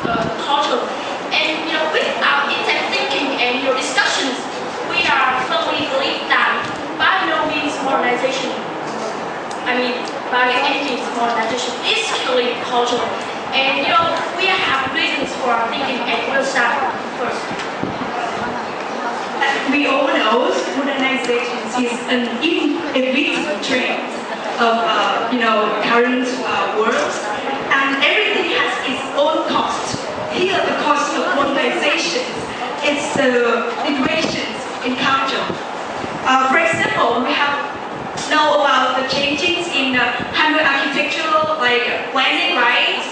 culture. And with our in-depth thinking and discussions, we are firmly believe that by no means modernization, by any means modernization is killing culture. And we have reasons for our thinking, and we'll start first. We all know modernization is an inevitable trend of current world, and everything has its own cost. Here, the cost of modernization is the iterations in culture. For example, we have know about the changes in Hanoi architectural planning, right?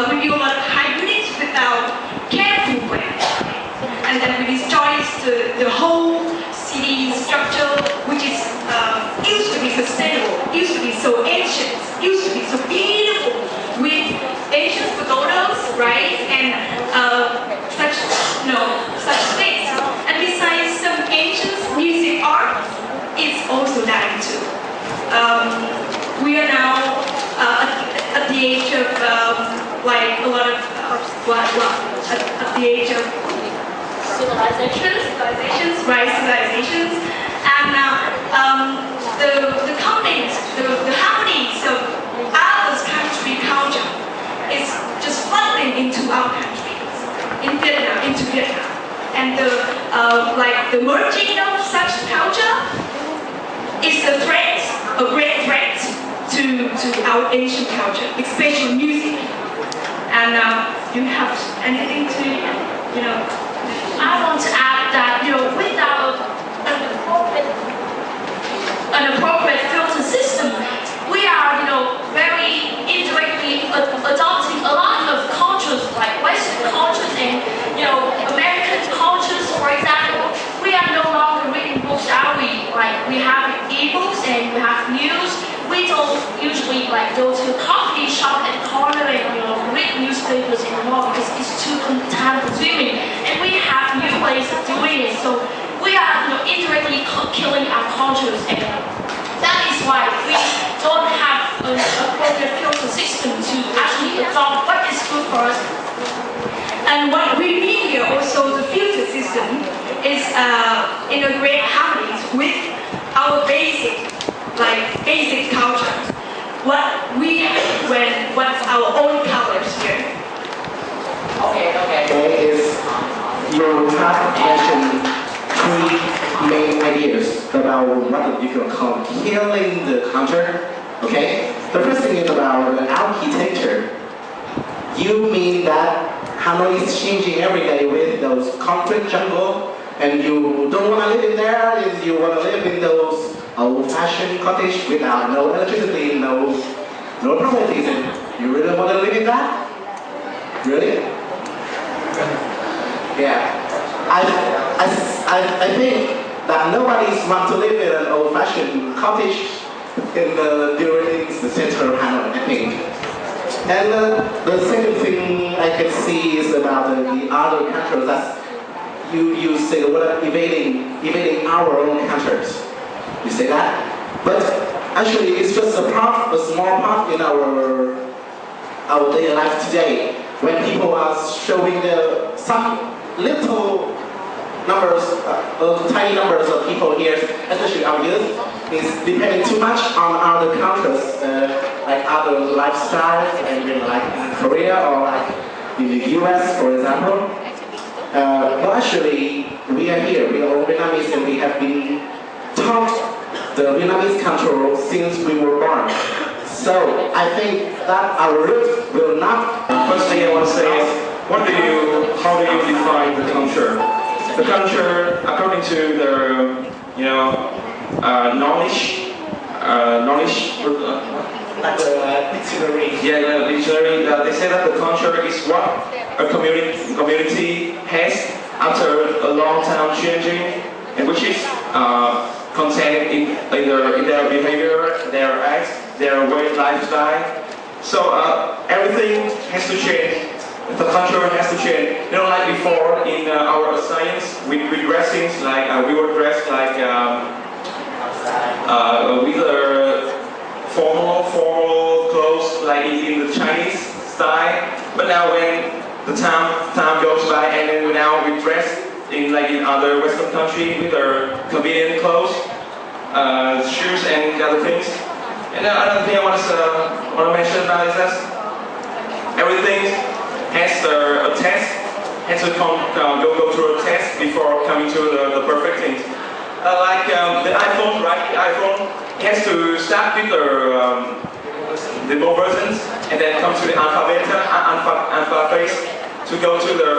We do a lot of hybrids without careful planning. And then we destroy the whole city structure, which is used to be sustainable, used to be so ancient, used to be so beautiful, with ancient pagodas, right? And such things. And besides, some ancient music art is also dying too. We are now at the age of a lot of at the age of civilizations, and the comments, the harmonies of others' country culture is just flooding into our country, into Vietnam, and the merging of such culture is a great threat to our ancient culture, especially music. And you have anything to I want to add that without an appropriate filter system, we are very indirectly adopting a lot of cultures, like Western cultures and American cultures. For example, we are no longer reading books, are we? Like we have e-books and we have news. We don't usually go to a coffee shop and corner and read newspapers anymore because it's too time consuming. And we have new ways of doing it. So we are indirectly killing our cultures, and that is why we don't have an appropriate filter system to actually adopt what is good for us. And what we mean here also, the filter system is in a great harmony with our basic culture. What we have what's our own colors here. Okay, is you have mentioned three main ideas about what you can call killing the culture. Okay, the first thing is about the architecture. You mean that Hanoi is changing every day with those concrete jungle, and you don't want to live in there, and you want to live in those old-fashioned cottage without no electricity, no properties. You really want to live in that? Really? Yeah. I think that nobody wants to live in an old-fashioned cottage during the center of Hanoi, I think. And the second thing I can see is about the other cultures. That's you say what evading our own cultures. You say that, but actually it's just a small part in our daily life today. When people are showing some little numbers, tiny numbers of people here, especially our youth, is depending too much on other cultures, like other lifestyles, and like in Korea or like in the US, for example. But actually, we are here. We are all Vietnamese, and we have been taught the Vietnamese culture since we were born. So I think that our roots will not. First thing I want to say is, how do you define the culture? The culture, according to the knowledge, Like a dictionary. Yeah, dictionary. They say that the culture is what a community has after a long time changing, and which is contained in their behavior, their acts, their way of lifestyle. So everything has to change. The culture has to change. Like before in our science, we dress things like we were dressed like with formal clothes, like in the Chinese style. But now when the time goes by, and then now we dress in other Western countries with our convenient clothes, shoes, and other things. And another thing I want to mention about is that everything has a test, has to go through a test before coming to the perfect things. Like the iPhone, right? The iPhone has to start with the more versions, and then come to the alpha phase to go to the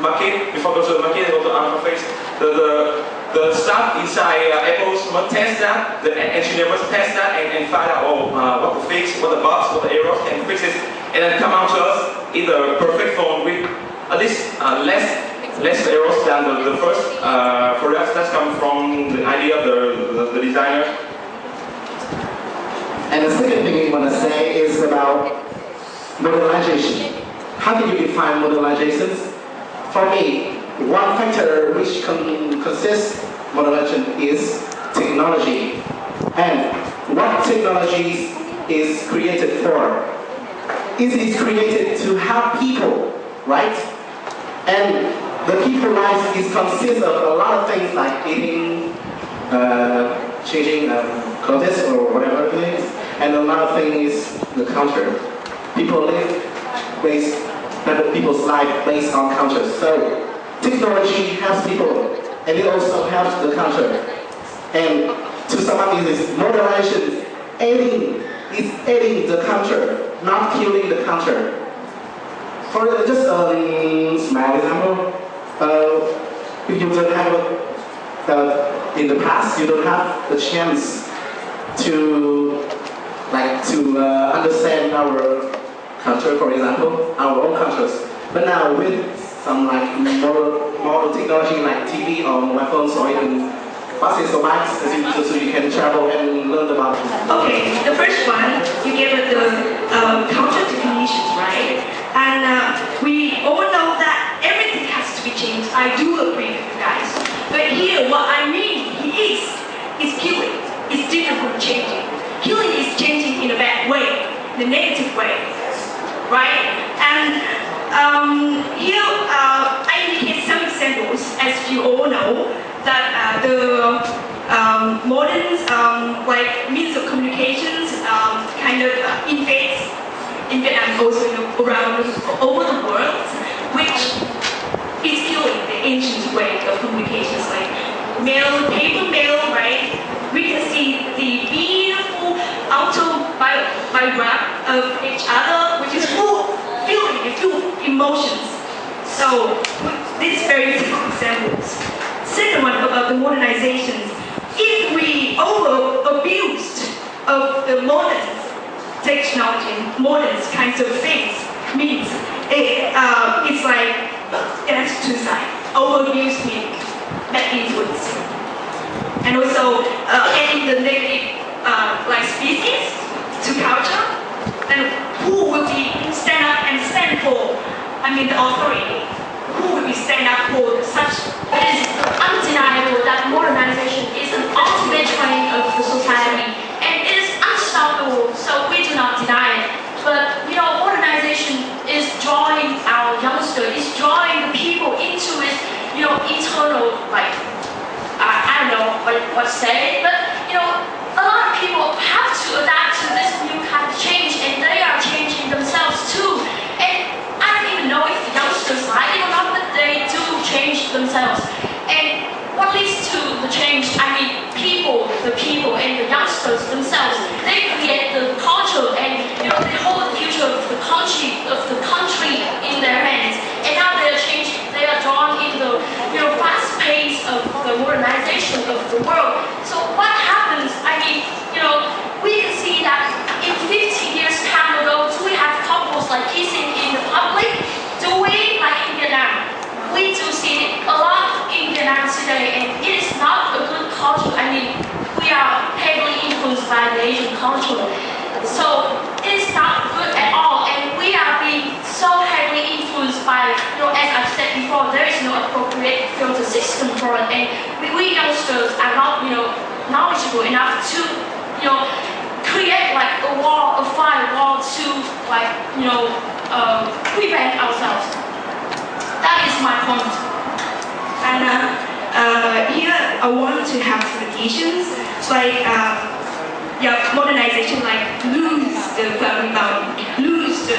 market. Before go to the market, go to alpha phase. The stuff inside Apple's must test that. The engineer must test that and find out what to fix, what the bugs, what the errors, and fix it, and then come out to us in the perfect phone with at least less errors than the first products that come from the idea of the designer. And the second thing we want to say is about modernization. How do you define modernization? For me, one factor which consists modernization is technology. And what technology is created for? It is created to help people, right? And the people life is consists of a lot of things like eating, changing clothes or whatever it is, and another thing is the culture. People live people's life based on culture. So technology helps people, and it also helps the culture. And to sum up, is modernization is adding the culture, not killing the culture. For just a small example, if you don't have in the past, you don't have the chance to understand our culture, for example, our own cultures. But now with some modern technology like TV or mobile phones or even buses or bikes, so you can travel and learn about it. Okay, the first one, you gave it the culture definitions, right? And we all know that everything has to be changed. I do agree with you guys. But here, what I mean is killing. It's different from changing. Killing is changing in a bad way, in a negative way, right? And here I indicate some examples, as you all know, that the modern means of communications kind of invades in Vietnam, also around over the world, which is killing the ancient way of communications, like paper mail, right? We can see the beautiful autobiography of each other, which is full emotions. So these very simple examples. Second one about the modernizations. If we over-abused of the modern technology, modern kinds of things, means it's like it has two sides. Over-abuse means bad influence, and also adding the negative species to culture. Then who will be stand up and stand for? The authority. Who will be stand up for such? It is undeniable that modernization is an ultimate trend of the society, and it is unstoppable, so we do not deny it. But modernization is drawing our youngsters, is drawing the people into its internal, I don't know what to say, but a lot of people have to adapt to this new kind of change, and they are changing themselves too. And I don't even know if the youngsters like it or not, but they do change themselves. And what leads to the change? The people and the youngsters themselves, they create the culture, and they hold the future of the country in their hands. And now they are changing. They are drawn in the fast pace of the modernization of the world. So what happens? We can see that in 50 years time ago, do we have couples kissing in the public? Do we, like in Vietnam? We do see it a lot in Vietnam today, and it is not a good culture. We are heavily influenced by the Asian culture. So it is not good at all, and we are being so heavily influenced by, as I've said before, there is no appropriate filter system for it, and we youngsters are not, knowledgeable enough to, create a firewall to, prevent ourselves. That is my point. And here I want to have some additions, like modernization, like lose the family bond, lose the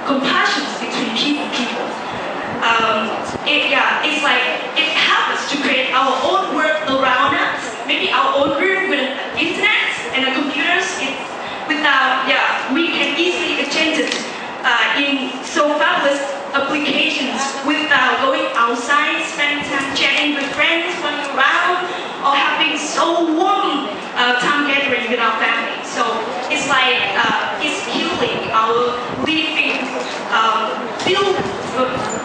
compassion between people. It's like it helps us to create our own world around us, maybe our own room with the internet and the computers. We can easily exchange it in so fabulous applications without going outside, spending time chatting with friends, running around, or having so warm time gathering with our family. So it's like it's healing our living feel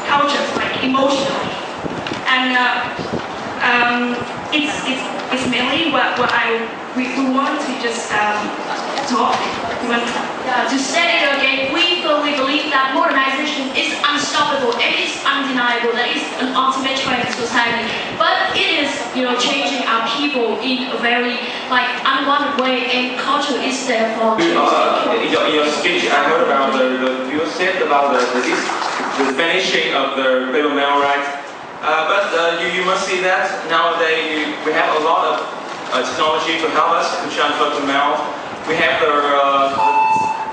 cultures, like emotionally, and it's mainly what we want to just talk. To say it again, we firmly believe that modernization is unstoppable. It is undeniable. That is an ultimate trend in society. But it is, changing our people in a very unwanted way, and culture is therefore changing. In your speech, I heard about you said about the vanishing of the paper mail, right? But you must see that nowadays we have a lot of technology to help us to transfer the mail. We have the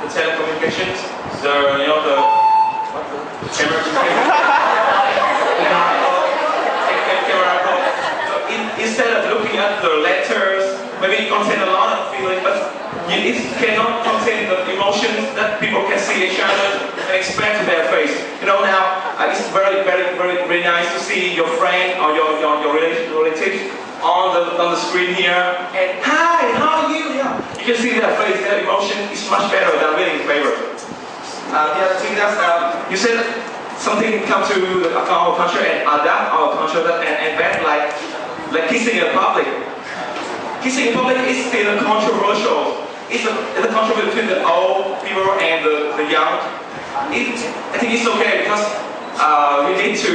telecommunications, the camera. Instead of looking at the letters, maybe it contains a lot of feeling, but it cannot contain the emotions that people can see each other and express to their face. Now it's very, very, very, very nice to see your friend or your relative on the screen here, and hi, how are you? Yeah. You can see their face, their emotion is much better than reading paper. You said something come to our culture and adapt our culture and that like kissing in public. Kissing in public is still controversial. It's a controversy between the old people and the young. I think it's okay because we need to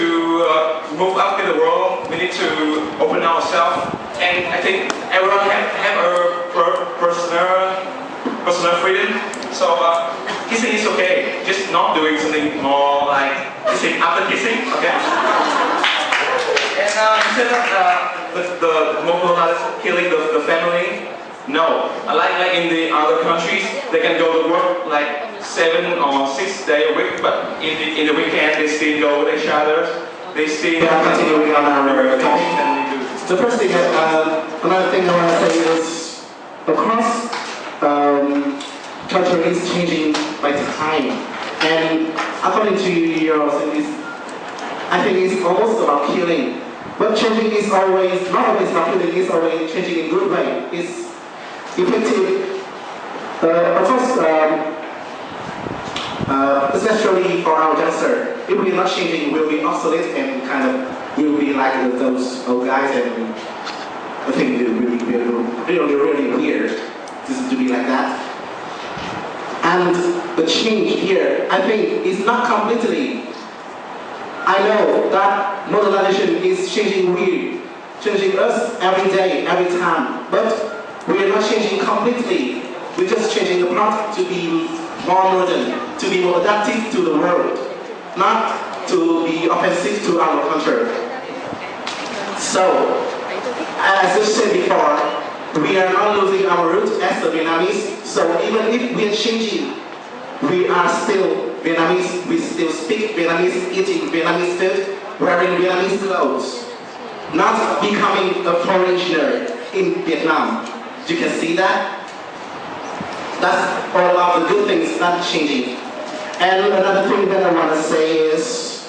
move up in the world. We need to open ourselves, and I think everyone have a personal freedom. So kissing is okay. Just not doing something more like kissing after kissing. Okay. And instead of the killing the family. No, like in the other countries, they can go to work like 7 or 6 days a week, but in the weekend they still go with each other. They still continuing on our topic. The first thing, another thing I want to say is, across culture is changing by time, and according to yours, I think it's almost about healing. But changing is always not always about healing. It's always changing in good way. It's effective, of course, especially for our youngster. If we're not changing, we'll be obsolete and kind of will be like those old guys, and I think it will be really weird to be like that. And the change here, I think, is not completely. I know that modernization is changing us every day, every time, but we are not changing completely. We're just changing the part to be more modern, to be more adaptive to the world, not to be offensive to our culture. So, as I said before, we are not losing our roots as the Vietnamese. So even if we are changing, we are still Vietnamese. We still speak Vietnamese, eating Vietnamese food, wearing Vietnamese clothes, not becoming a foreigner in Vietnam. You can see that. That's all of the good things not changing. And another thing that I want to say is,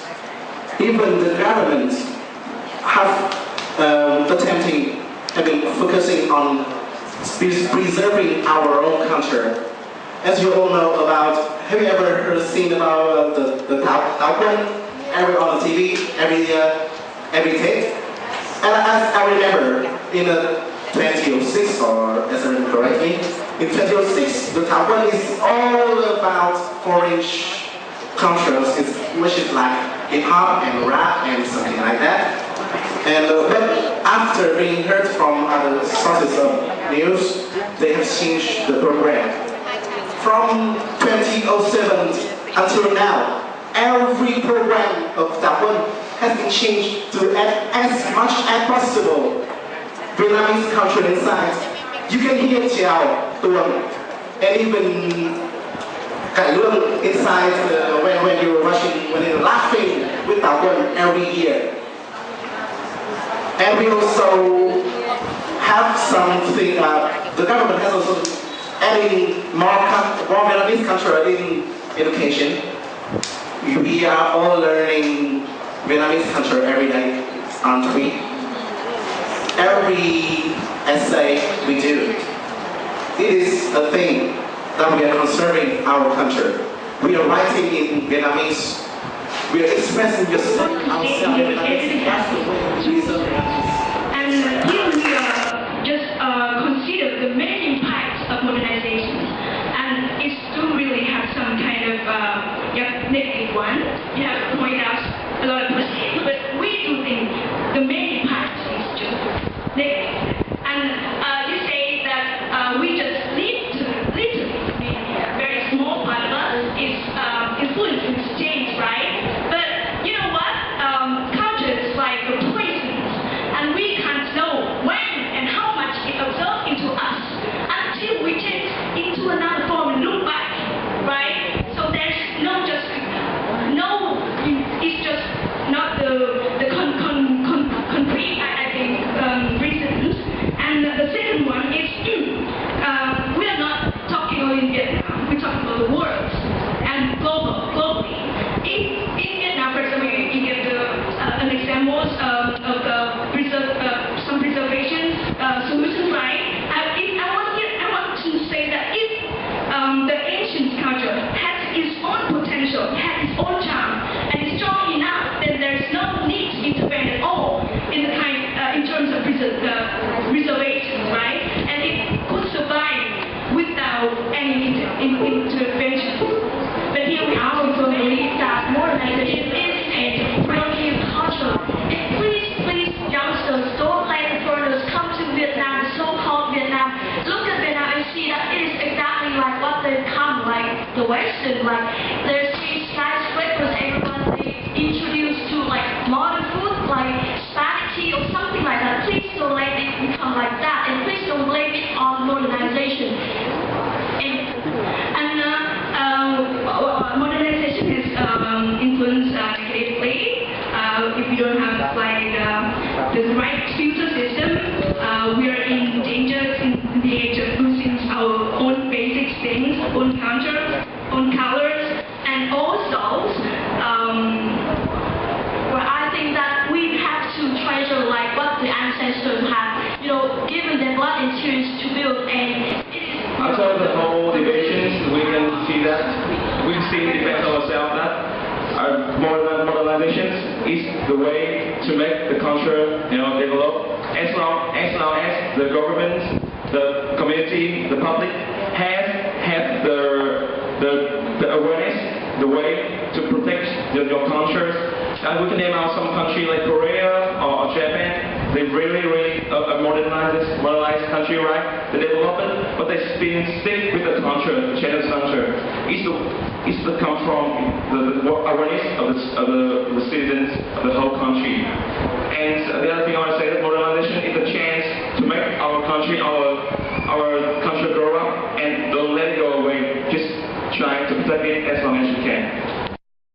even the government have focusing on preserving our own culture. As you all know about, have you ever seen about the Tao Quan? Every on the TV, every tape. And as I remember, in 2006, or as I remember correctly, in 2006, the Tao Quan is all about foreign cultures, which is like hip hop and rap and something like that. And but after being heard from other sources of news, they have changed the program. From 2007 until now, every program of that one has been changed to add as much as possible Vietnamese culture inside. You can hear Chiao, Tuong, and even Cải Lương inside when you're watching, when you're laughing with that one every year. And we also have something, the government has also adding more Vietnamese culture in education. We are all learning Vietnamese culture every day, aren't we? Every essay we do, it is a thing that we are conserving our culture. We are writing in Vietnamese. We are expressing yourself ourselves in Vietnamese. That's the way we do it. And here we just consider the main impacts of modernization. And it do really have some kind of negative one. You have to point out a lot of positive, but we do think the main impact is just negative. And you say that we just literally, very small part of us is influenced with change, right? But you know what? Culture is like a poison, and we can't know when and how much it absorbs into us until we change into another form and look back, right? So there's it's just not the concrete, I think, reasons. And the second one is we are not talking only in Vietnam, we're talking about the world and globally. In Vietnam, for example, you get an example of some preservation solutions, right? I want to say that if the ancient culture has its own potential, has its own charm, and is strong enough, then there's no need to intervene at all in terms of preservation, right? And it could survive without any intervention. But here we are, we believe that modernization is a brilliant culture. And please, youngsters, don't let the foreigners come to Vietnam, so-called Vietnam. Look at Vietnam and see that it is exactly like what they've come, like the Western, like there's these skyscrapers, everyone they introduce to like modern food, like spaghetti or something like that. Please don't let it become like that, and please don't blame it on modernization. Modernization is influenced negatively. If we don't have like the right filter system, we are in danger in the age of losing our own basic things, own culture, own colors, and also, well, I think that we have to treasure like what the ancestors have, given their blood and tears to build, and it is. After the whole debations, we can see that we see defend ourselves that modernization is the way to make the culture, develop. As long as the government, the community, the public have the awareness, the way to protect your cultures. And we can name out some country like Korea or Japan. They really a modernized country, right? The development, but they stick with the culture, the Chinese culture. It's to come from the awareness of the citizens of the whole country. And the other thing I want to say that modernization is a chance to make our country, our culture grow up, and don't let it go away. Just try to protect it as long as you can.